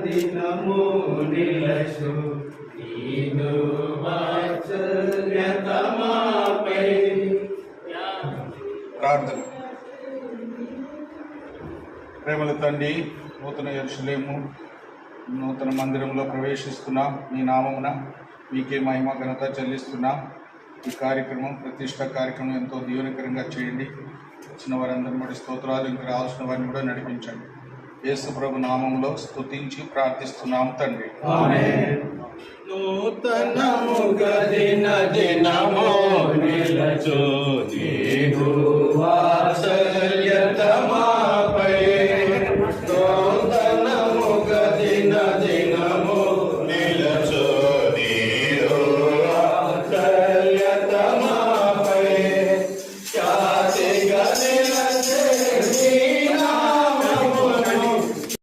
దినము నిలసు నీదు వాత్సల్యతమాపై. ప్రార్థన. ప్రేమల తండ్రి, నూతన యెరూషలేము నూతన మందిరంలో ప్రవేశిస్తున్నాం. మీ నామమున మీకే మహిమ ఘనత చెల్లిస్తున్నాం. ఈ కార్యక్రమం ప్రతిష్ట కార్యక్రమం ఎంతో దీవెనకరంగా చేయండి. వచ్చిన వారందరిని బట్టి స్తోత్రాలు, ఇంకా రావాల్సిన వారిని కూడా నడిపించండి. యేసు ప్రభు నామంలో స్తుతించి ప్రార్థిస్తున్నాం తండ్రి. నూతనముగా దినము నిలచు నీదు వాత్సల్యతమా